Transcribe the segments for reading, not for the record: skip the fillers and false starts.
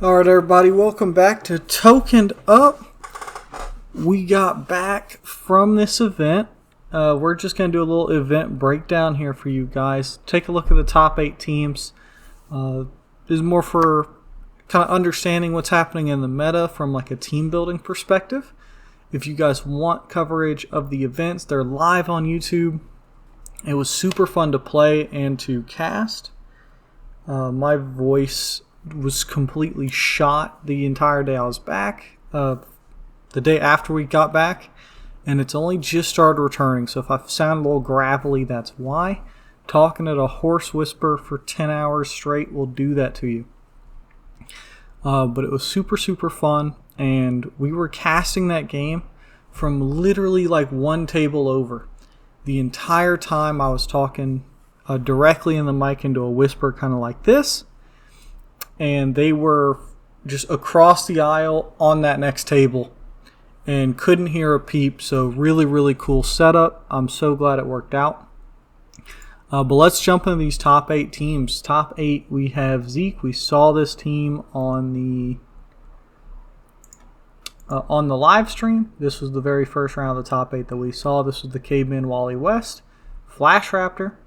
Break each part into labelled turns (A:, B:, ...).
A: Alright everybody, welcome back to Tokened Up. We got back from this event. We're just going to do a little event breakdown here for you guys. Take a look at the top 8 teams. This is more for kind of understanding what's happening in the meta from like a team building perspective. If you guys want coverage of the events, they're live on YouTube. It was super fun to play and to cast. My voice was completely shot the entire day I was back. The day after we got back, and it's only just started returning, so if I sound a little gravelly, that's why. Talking at a hoarse whisper for 10 hours straight will do that to you. But it was super fun, and we were casting that game from literally like one table over. The entire time I was talking directly in the mic into a whisper kind of like this, and they were just across the aisle on that next table and couldn't hear a peep. So really cool setup. I'm so glad it worked out. But let's jump into these top 8 teams. Top 8, we have Zeke. We saw this team on the live stream. This was the very first round of the top 8 that we saw. This was the Caveman Wally West, Flash Raptor,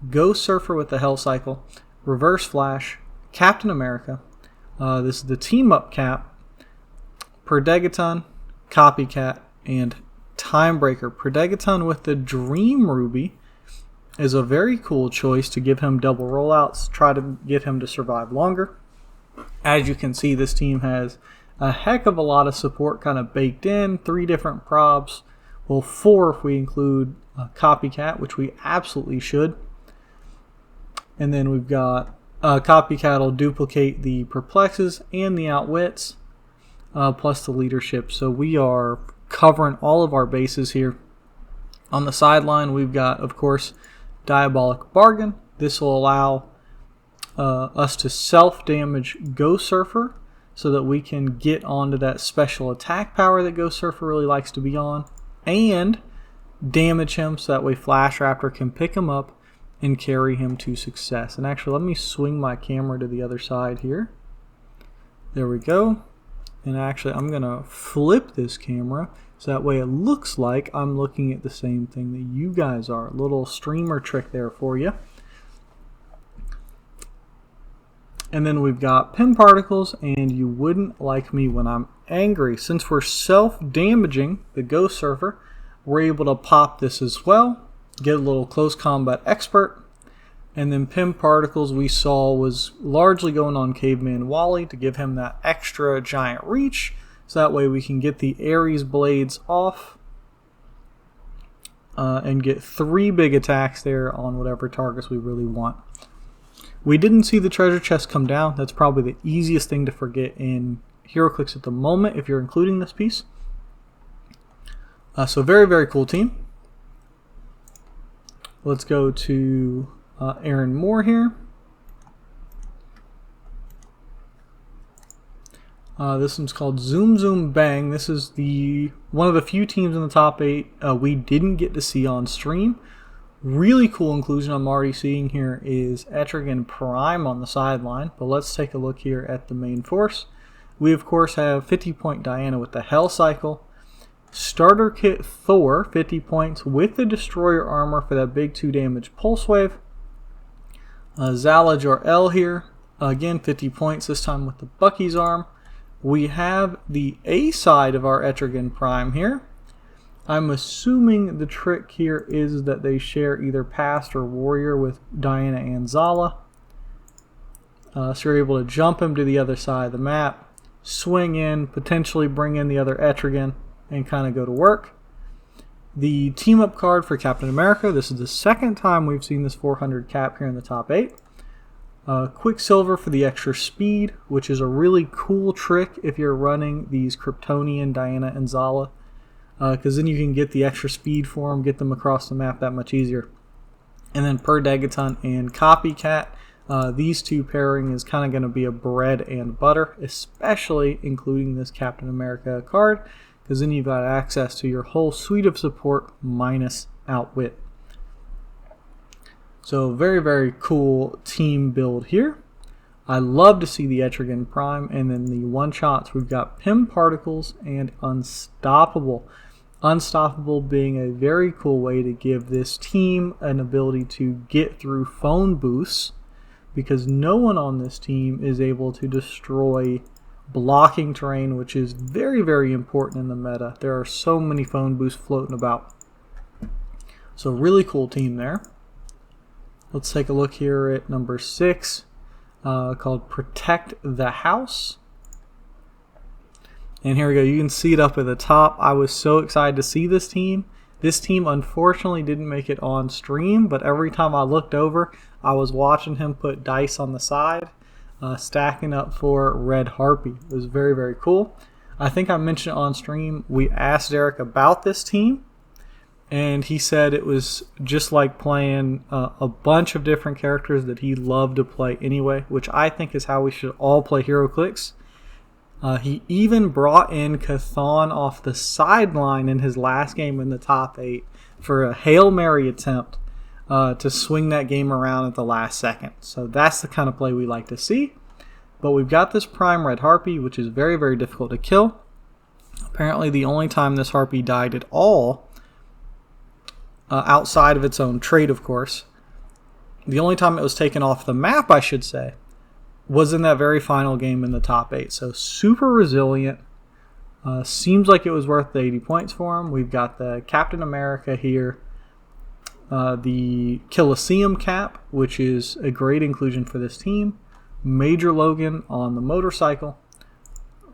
A: Ghost Surfer with the Hell Cycle, Reverse Flash, Captain America. This is the team up cap, Perdegaton, Copycat, and Timebreaker. Perdegaton with the Dream Ruby is a very cool choice to give him double rollouts, try to get him to survive longer. As you can see, this team has a heck of a lot of support kind of baked in. 3 different probs, well 4 if we include Copycat, which we absolutely should. And then we've got Copycat will duplicate the Perplexes and the Outwits, plus the leadership. So we are covering all of our bases here. On the sideline, we've got, of course, Diabolic Bargain. This will allow us to self-damage Ghost Surfer so that we can get onto that special attack power that Ghost Surfer really likes to be on, and damage him so that way Flash Raptor can pick him up and carry him to success. And actually, let me swing my camera to the other side here. There we go. And actually, I'm going to flip this camera so that way it looks like I'm looking at the same thing that you guys are. A little streamer trick there for you. And then we've got Pin Particles and You Wouldn't Like Me When I'm Angry. Since we're self-damaging the Ghost Surfer, we're able to pop this as well. Get a little Close Combat Expert. And then Pin Particles we saw was largely going on Caveman Wally to give him that extra giant reach. So that way we can get the Ares Blades off and get 3 big attacks there on whatever targets we really want. We didn't see the treasure chest come down. That's probably the easiest thing to forget in Heroclix at the moment if you're including this piece. So very cool team. Let's go to Aaron Moore here. This one's called Zoom Zoom Bang. This is one of the few teams in the top 8 we didn't get to see on stream. Really cool inclusion I'm already seeing here is Etrigan Prime on the sideline. But let's take a look here at the main force. We of course have 50-point Diana with the Hell Cycle. Starter Kit Thor, 50 points with the Destroyer armor for that big 2 damage Pulse Wave. Zala Jor-El here, again 50 points, this time with the Bucky's arm. We have the A side of our Etrigan Prime here. I'm assuming the trick here is that they share either Past or Warrior with Diana and Zala. So you're able to jump him to the other side of the map, swing in, potentially bring in the other Etrigan, and kind of go to work. The team up card for Captain America. This is the second time we've seen this 400 cap here in the top 8. Quicksilver for the extra speed, which is a really cool trick if you're running these Kryptonian, Diana, and Zala, because then you can get the extra speed for them, get them across the map that much easier. And then Perdegaton and Copycat. These 2 pairing is kind of going to be a bread and butter, especially including this Captain America card, because then you've got access to your whole suite of support minus Outwit. So very cool team build here. I love to see the Etrigan Prime, and then the one-shots, we've got Pim Particles and Unstoppable. Unstoppable being a very cool way to give this team an ability to get through phone booths, because no one on this team is able to destroy blocking terrain, which is very, very important in the meta. There are so many phone booths floating about. So really cool team there. Let's take a look here at number 6. Called Protect the House. And here we go. You can see it up at the top. I was so excited to see this team. This team unfortunately didn't make it on stream, but every time I looked over, I was watching him put dice on the side, stacking up for Red Harpy. It was very, very cool. I think I mentioned it on stream. We asked Derek about this team, and he said it was just like playing a bunch of different characters that he loved to play anyway, which I think is how we should all play Heroclix. He even brought in Chthon off the sideline in his last game in the top 8 for a Hail Mary attempt to swing that game around at the last second. So that's the kind of play we like to see. But we've got this Prime Red Harpy, which is very, very difficult to kill. Apparently the only time this Harpy died at all, outside of its own trait, of course, the only time it was taken off the map, I should say, was in that very final game in the top 8. So super resilient. Seems like it was worth the 80 points for him. We've got the Captain America here. The Colosseum cap, which is a great inclusion for this team. Major Logan on the motorcycle.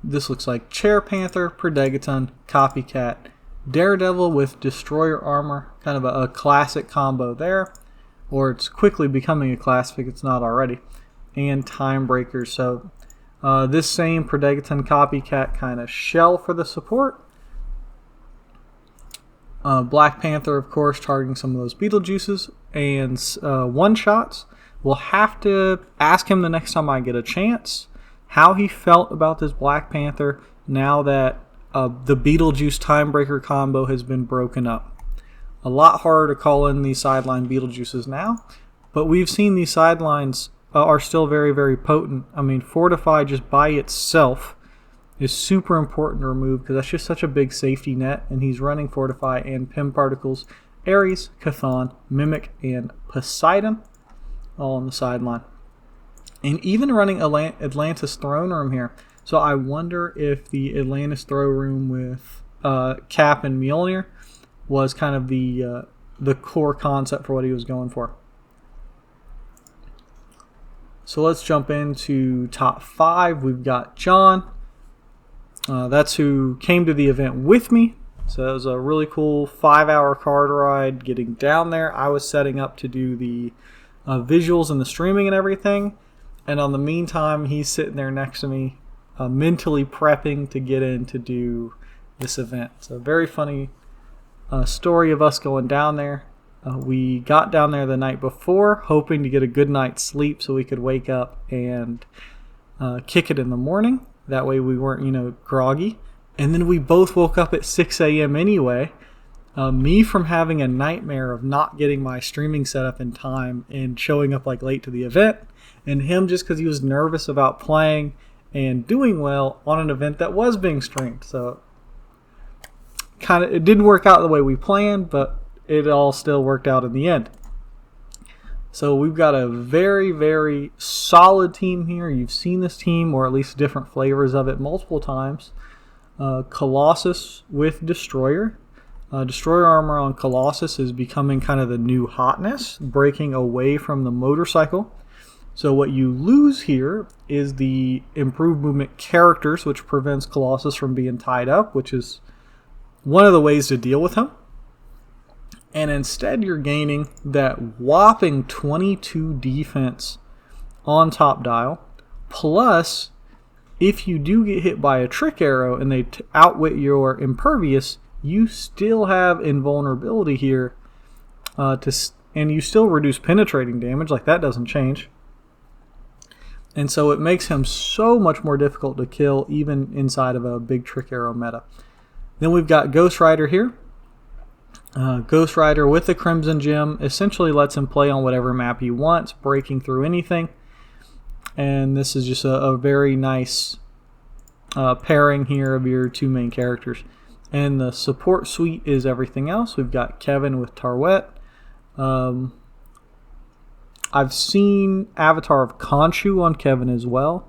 A: This looks like Chair Panther, Predagon, Copycat, Daredevil with Destroyer armor. Kind of a classic combo there. Or it's quickly becoming a classic if it's not already. And Time Breakers. So this same Predagon Copycat kind of shell for the support. Black Panther, of course, targeting some of those Beetlejuices. And one-shots. We'll have to ask him the next time I get a chance how he felt about this Black Panther now that the Beetlejuice Timebreaker combo has been broken up. A lot harder to call in these sideline Beetlejuices now, but we've seen these sidelines are still very, very potent. I mean, Fortify just by itself is super important to remove because that's just such a big safety net, and he's running Fortify and Pim Particles, Ares, Chthon, Mimic, and Poseidon all on the sideline. And even running Atlantis Throne Room here. So I wonder if the Atlantis Throne Room with Cap and Mjolnir was kind of the core concept for what he was going for. So let's jump into top 5. We've got John. That's who came to the event with me. So it was a really cool 5-hour card ride getting down there. I was setting up to do the visuals and the streaming and everything. And on the meantime, he's sitting there next to me, mentally prepping to get in to do this event. So very funny story of us going down there. We got down there the night before, hoping to get a good night's sleep so we could wake up and kick it in the morning. That way we weren't, groggy. And then we both woke up at 6 a.m. anyway. Me from having a nightmare of not getting my streaming set up in time and showing up late to the event. And him just because he was nervous about playing and doing well on an event that was being streamed. So it didn't work out the way we planned, but it all still worked out in the end. So we've got a very, very solid team here. You've seen this team, or at least different flavors of it, multiple times. Colossus with Destroyer. Destroyer armor on Colossus is becoming kind of the new hotness, breaking away from the motorcycle. So what you lose here is the improved movement characters, which prevents Colossus from being tied up, which is one of the ways to deal with him. And instead you're gaining that whopping 22 defense on top dial. Plus, if you do get hit by a trick arrow and they outwit your impervious, you still have invulnerability here, and you still reduce penetrating damage. That doesn't change. And so it makes him so much more difficult to kill, even inside of a big trick arrow meta. Then we've got Ghost Rider here. Ghost Rider with the Crimson Gem essentially lets him play on whatever map he wants, breaking through anything. And this is just a very nice pairing here of your two main characters. And the support suite is everything else. We've got Kevin with Tarwet. I've seen Avatar of Khonshu on Kevin as well.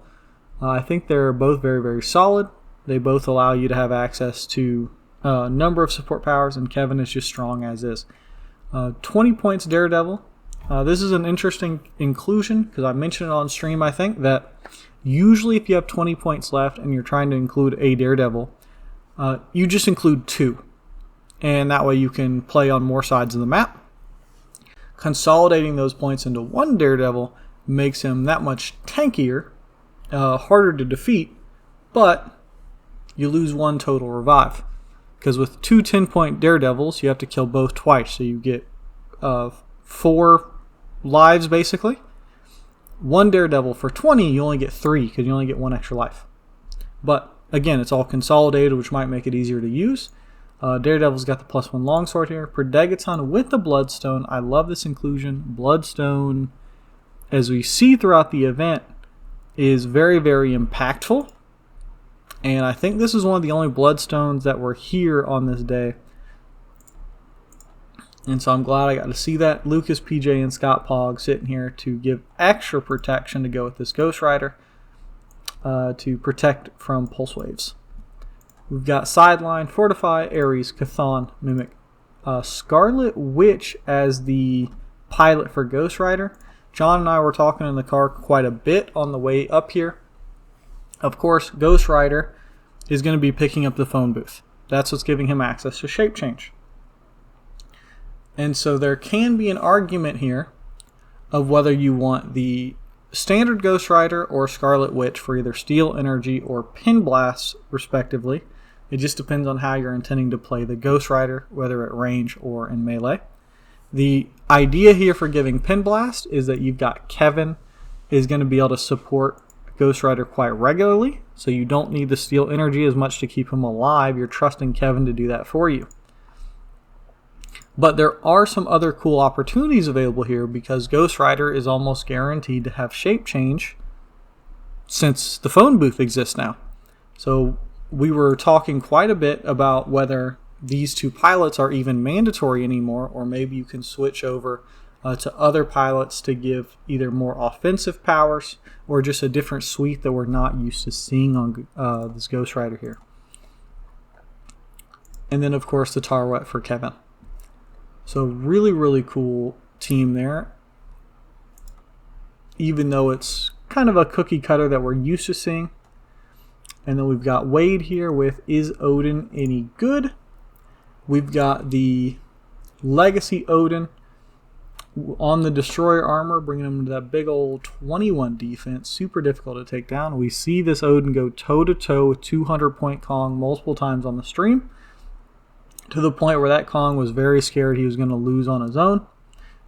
A: I think they're both very, very solid. They both allow you to have access to a number of support powers, and Kevin is just strong as is. 20 points Daredevil. This is an interesting inclusion because I mentioned it on stream, I think, that usually if you have 20 points left and you're trying to include a Daredevil, you just include 2. And that way you can play on more sides of the map. Consolidating those points into 1 Daredevil makes him that much tankier, harder to defeat, but you lose 1 total revive. Because with 2 10-point Daredevils, you have to kill both twice, so you get 4 lives basically. 1 Daredevil for 20, you only get 3 because you only get 1 extra life. But again, it's all consolidated, which might make it easier to use. Daredevil's got the +1 longsword here. Predegaton with the Bloodstone. I love this inclusion. Bloodstone, as we see throughout the event, is very, very impactful. And I think this is one of the only Bloodstones that were here on this day. And so I'm glad I got to see that. Lucas, PJ, and Scott Pog sitting here to give extra protection to go with this Ghost Rider to protect from pulse waves. We've got Sideline, Fortify, Ares, Chthon, Mimic, Scarlet Witch as the pilot for Ghost Rider. John and I were talking in the car quite a bit on the way up here. Of course, Ghost Rider is going to be picking up the phone booth. That's what's giving him access to shape change. And so there can be an argument here of whether you want the standard Ghost Rider or Scarlet Witch for either Steel Energy or Pin Blast, respectively. It just depends on how you're intending to play the Ghost Rider, whether at range or in melee. The idea here for giving Pin Blast is that you've got Kevin is going to be able to support Ghost Rider quite regularly, so you don't need the Steel Energy as much to keep him alive. You're trusting Kevin to do that for you. But there are some other cool opportunities available here because Ghost Rider is almost guaranteed to have shape change since the phone booth exists now. So we were talking quite a bit about whether these 2 pilots are even mandatory anymore, or maybe you can switch over to other pilots to give either more offensive powers or just a different suite that we're not used to seeing on this Ghost Rider here. And then, of course, the Tarwet for Kevin. So really, really cool team there. Even though it's kind of a cookie cutter that we're used to seeing. And then we've got Wade here with Is Odin Any Good? We've got the Legacy Odin on the Destroyer armor, bringing him to that big old 21 defense. Super difficult to take down. We see this Odin go toe-to-toe with 200-point Kong multiple times on the stream, to the point where that Kong was very scared he was going to lose on his own,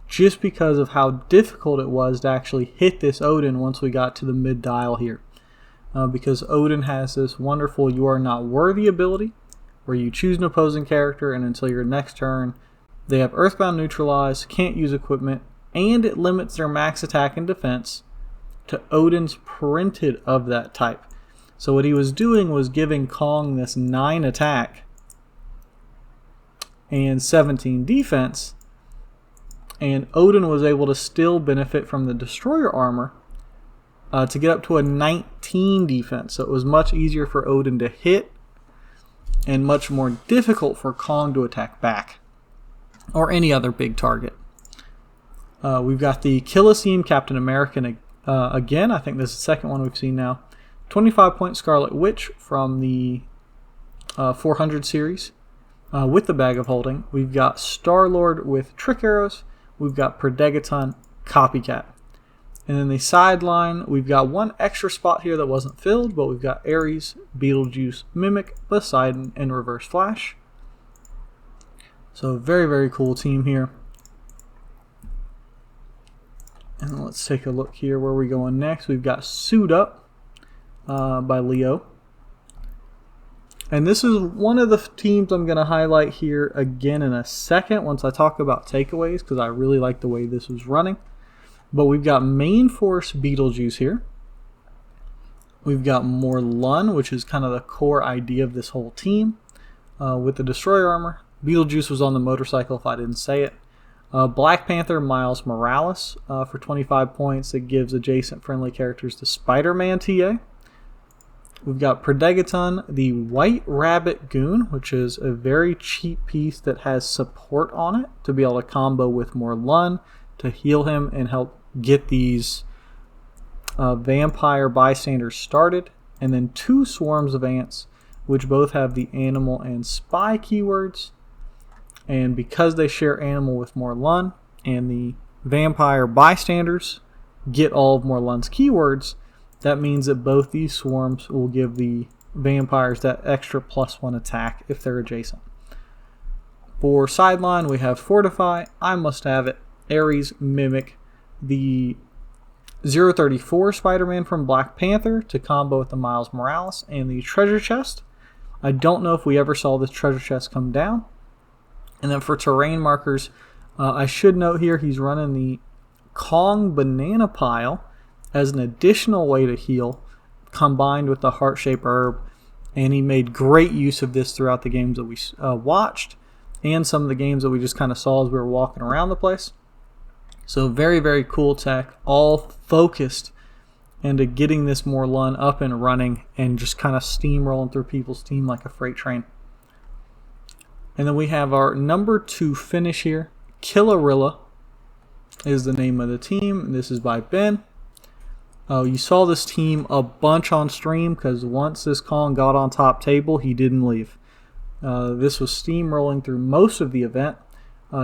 A: just because of how difficult it was to actually hit this Odin once we got to the mid-dial here. Because Odin has this wonderful You Are Not Worthy ability, where you choose an opposing character, and until your next turn, they have Earthbound Neutralize, can't use equipment, and it limits their max attack and defense to Odin's printed of that type. So what he was doing was giving Kong this 9 attack and 17 defense, and Odin was able to still benefit from the Destroyer armor to get up to a 19 defense. So it was much easier for Odin to hit and much more difficult for Kong to attack back, or any other big target. We've got the Killaseem Captain America again. I think this is the second one we've seen now. 25-point Scarlet Witch from the 400 series with the Bag of Holding. We've got Star-Lord with Trick Arrows. We've got Predegaton Copycat. And then the sideline, we've got one extra spot here that wasn't filled, but we've got Ares, Beetlejuice, Mimic, Poseidon, and Reverse Flash. So very, very cool team here. And let's take a look here where we're going next. We've got Suit Up by Leo. And this is one of the teams I'm going to highlight here again in a second once I talk about takeaways, because I really like the way this was running. But we've got Main Force Beetlejuice here. We've got more Lun, which is kind of the core idea of this whole team, with the Destroyer armor. Beetlejuice was on the motorcycle if I didn't say it. Black Panther Miles Morales for 25 points. It gives adjacent friendly characters to Spider-Man TA. We've got Predegaton, the White Rabbit Goon, which is a very cheap piece that has support on it to be able to combo with more Lun to heal him and help get these vampire bystanders started. And then 2 Swarms of Ants, which both have the animal and spy keywords. And because they share animal with more Lun and the vampire bystanders get all of more Lun's keywords, that means that both these swarms will give the vampires that extra +1 attack if they're adjacent. For sideline, we have Fortify, I Must Have It, Ares, Mimic, the 034 Spider-Man from Black Panther to combo with the Miles Morales, and the Treasure Chest. I don't know if we ever saw this Treasure Chest come down. And then for terrain markers, I should note here he's running the Kong Banana Pile as an additional way to heal, combined with the Heart-Shaped Herb. And he made great use of this throughout the games that we watched, and some of the games that we just kind of saw as we were walking around the place. So very, very cool tech, all focused into getting this more Lun up and running and just kind of steamrolling through people's team like a freight train. And then we have our number 2 finish here. Killerilla is the name of the team. This is by Ben. You saw this team a bunch on stream because once this Kong got on top table, he didn't leave. This was steamrolling through most of the event.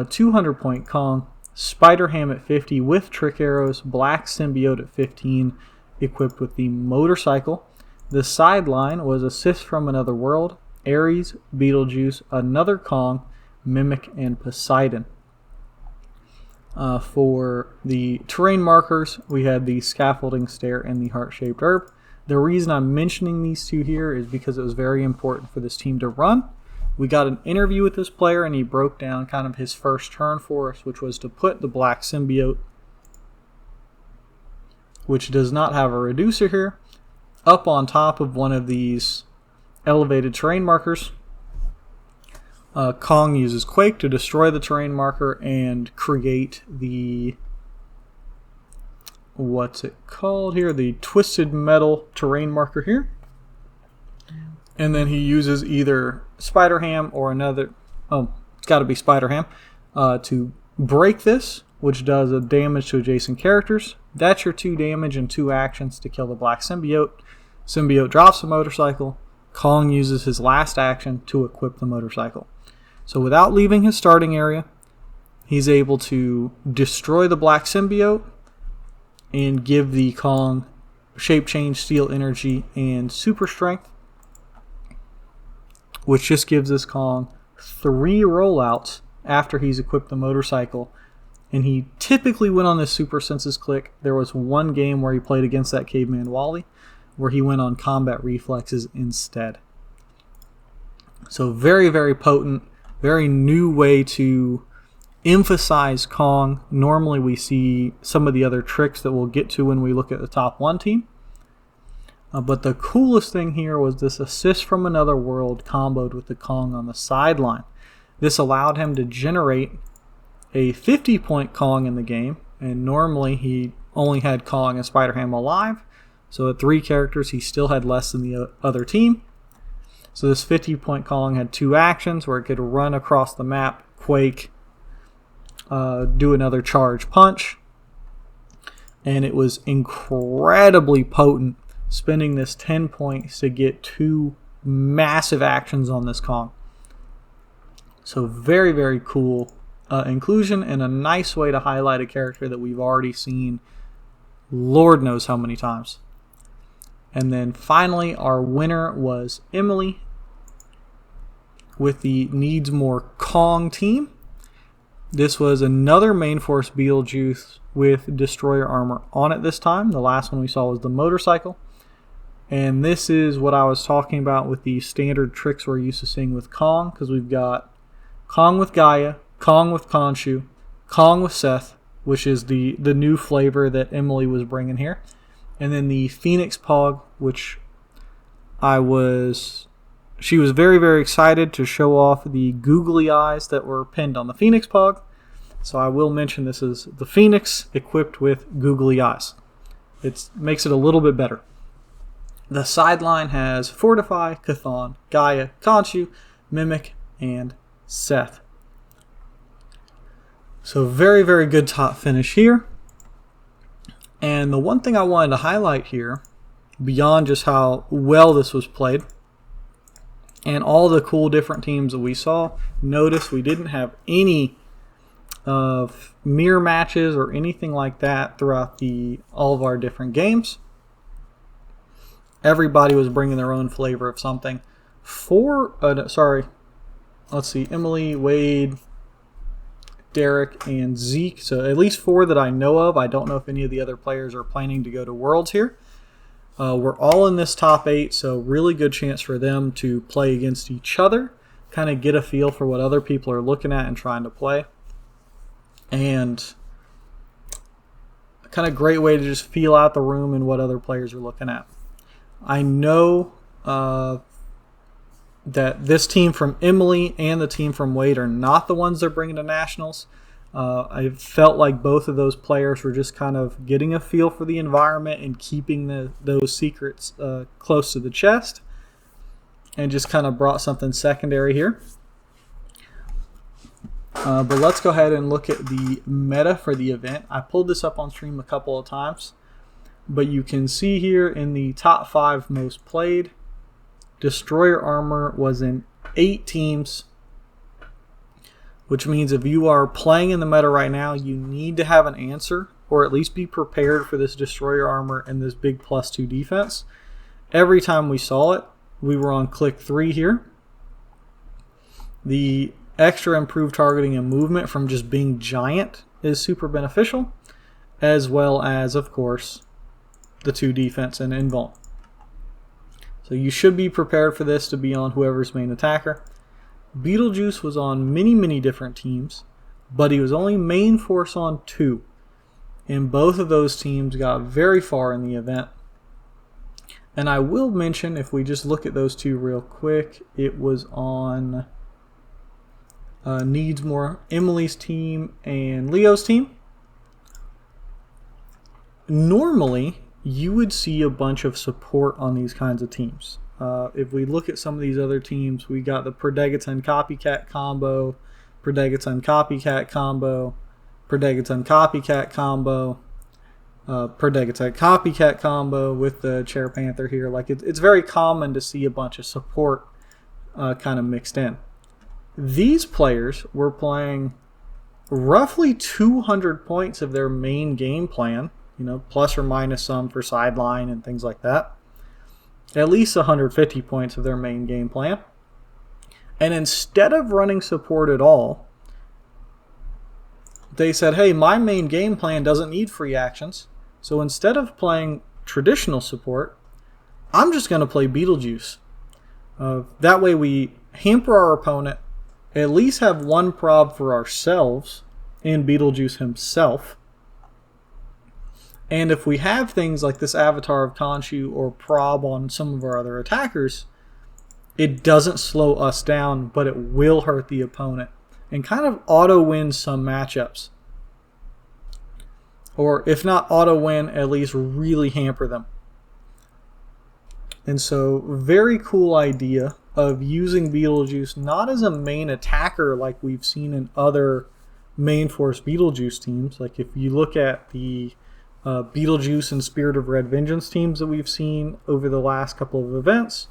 A: 200 point Kong, Spider Ham at 50 with trick arrows, Black Symbiote at 15 equipped with the motorcycle. The sideline was Assist from Another World, Ares, Beetlejuice, another Kong, Mimic, and Poseidon. For the terrain markers, we had the Scaffolding Stair and the Heart-Shaped Herb. The reason I'm mentioning these 2 here is because it was very important for this team to run. We got an interview with this player, and he broke down kind of his first turn for us, which was to put the Black Symbiote, which does not have a reducer here, up on top of one of these elevated terrain markers. Kong uses Quake to destroy the terrain marker and create the, what's it called here? The Twisted Metal terrain marker here. And then he uses either Spider Ham or another, it's got to be Spider Ham, to break this, which does a damage to adjacent characters. That's your 2 damage and 2 actions to kill the Black Symbiote. Symbiote drops the motorcycle. Kong uses his last action to equip the motorcycle. So without leaving his starting area, he's able to destroy the Black Symbiote and give the Kong Shape Change, Steel Energy, and Super Strength, which just gives this Kong 3 rollouts after he's equipped the motorcycle. And he typically went on this Super Senses Click. There was one game where he played against that Caveman Wally, where he went on Combat Reflexes instead. So very, very potent. Very new way to emphasize Kong. Normally we see some of the other tricks that we'll get to when we look at the top 1 team. But the coolest thing here was this Assist from Another World comboed with the Kong on the sideline. This allowed him to generate a 50 point Kong in the game. And normally he only had Kong and Spider-Ham alive. So at 3 characters he still had less than the other team. So this 50 point Kong had 2 actions where it could run across the map, Quake, do another charge punch. And it was incredibly potent, spending this 10 points to get 2 massive actions on this Kong. So very, very cool inclusion and a nice way to highlight a character that we've already seen Lord knows how many times. And then finally, our winner was Emily with the Needs More Kong team. This was another main force Beetlejuice with Destroyer armor on it this time. The last one we saw was the motorcycle. And this is what I was talking about with the standard tricks we're used to seeing with Kong, because we've got Kong with Gaia, Kong with Khonshu, Kong with Seth, which is the new flavor that Emily was bringing here. And then the Phoenix Pog, which she was very, very excited to show off the googly eyes that were pinned on the Phoenix Pog. So I will mention this is the Phoenix equipped with googly eyes. It makes it a little bit better. The sideline has Fortify, Chthon, Gaia, Khonshu, Mimic, and Seth. So very, very good top finish here. And the one thing I wanted to highlight here, beyond just how well this was played, and all the cool different teams that we saw, notice we didn't have any mirror matches or anything like that throughout all of our different games. Everybody was bringing their own flavor of something. Let's see, Emily, Wade, Derek, and Zeke. So at least 4 that I know of. I don't know if any of the other players are planning to go to Worlds here. We're all in this top 8, so really good chance for them to play against each other, kind of get a feel for what other people are looking at and trying to play. And kind of great way to just feel out the room and what other players are looking at. I know that this team from Emily and the team from Wade are not the ones they're bringing to Nationals. I felt like both of those players were just kind of getting a feel for the environment and keeping those secrets close to the chest, and just kind of brought something secondary here. But let's go ahead and look at the meta for the event. I pulled this up on stream a couple of times, but you can see here in the top 5 most played, Destroyer Armor was in 8 teams, which means if you are playing in the meta right now, you need to have an answer, or at least be prepared for this Destroyer Armor and this big +2 defense. Every time we saw it, we were on click 3 here. The extra improved targeting and movement from just being giant is super beneficial, as well as, of course, the 2 defense and invuln. So you should be prepared for this to be on whoever's main attacker. Beetlejuice was on many, many different teams, but he was only main force on 2. And both of those teams got very far in the event. And I will mention, if we just look at those 2 real quick, it was on needs more Emily's team and Leo's team. Normally, you would see a bunch of support on these kinds of teams. If we look at some of these other teams, we got the Predegaton Copycat combo, Predegaton Copycat combo, Predegaton Copycat combo, Predegaton Copycat combo with the Chair Panther here. Like it's very common to see a bunch of support kind of mixed in. These players were playing roughly 200 points of their main game plan, plus or minus some for sideline and things like that. At least 150 points of their main game plan. And instead of running support at all, they said, hey, my main game plan doesn't need free actions. So instead of playing traditional support, I'm just going to play Beetlejuice. That way we hamper our opponent, at least have one prob for ourselves and Beetlejuice himself. And if we have things like this Avatar of Khonshu or prob on some of our other attackers, it doesn't slow us down, but it will hurt the opponent and kind of auto-win some matchups. Or if not auto-win, at least really hamper them. And so, very cool idea of using Beetlejuice not as a main attacker like we've seen in other main force Beetlejuice teams. Like if you look at the Beetlejuice and Spirit of Red Vengeance teams that we've seen over the last couple of events,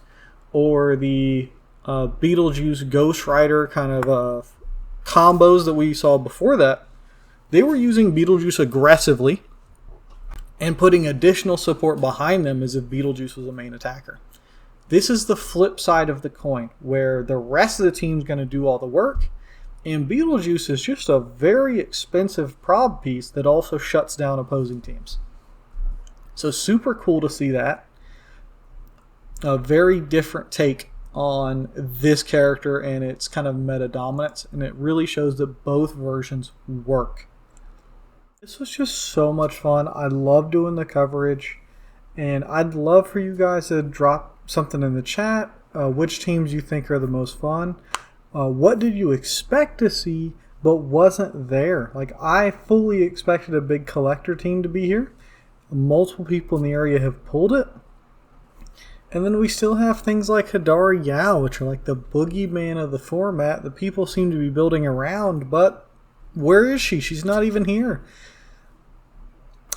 A: or the Beetlejuice Ghost Rider kind of combos that we saw before that, they were using Beetlejuice aggressively and putting additional support behind them as if Beetlejuice was a main attacker. This is the flip side of the coin, where the rest of the team's going to do all the work, and Beetlejuice is just a very expensive prob piece that also shuts down opposing teams. So super cool to see that. A very different take on this character and its kind of meta dominance, and it really shows that both versions work. This was just so much fun. I love doing the coverage, And I'd love for you guys to drop something in the chat. Which teams you think are the most fun? What did you expect to see but wasn't there? Like, I fully expected a big collector team to be here. Multiple people in the area have pulled it. And then we still have things like Hadari Yao, which are like the boogeyman of the format that people seem to be building around, but where is she? She's not even here.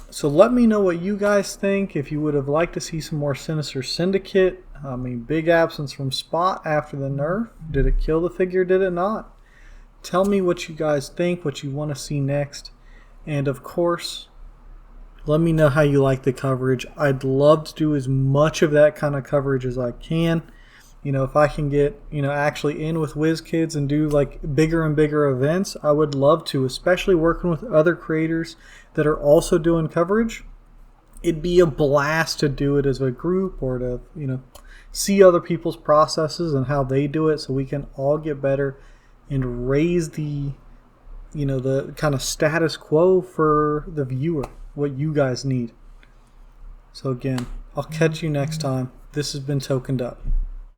A: So let me know what you guys think. If you would have liked to see some more Sinister Syndicate. I mean, big absence from Spot after the nerf. Did it kill the figure? Did it not? Tell me what you guys think, what you want to see next. And of course, let me know how you like the coverage. I'd love to do as much of that kind of coverage as I can. You know, if I can get, actually in with WizKids and do like bigger and bigger events, I would love to, especially working with other creators that are also doing coverage. It'd be a blast to do it as a group, or to, see other people's processes and how they do it, so we can all get better and raise the, the kind of status quo for the viewer, what you guys need. So again, I'll catch you next time. This has been Tokened Up.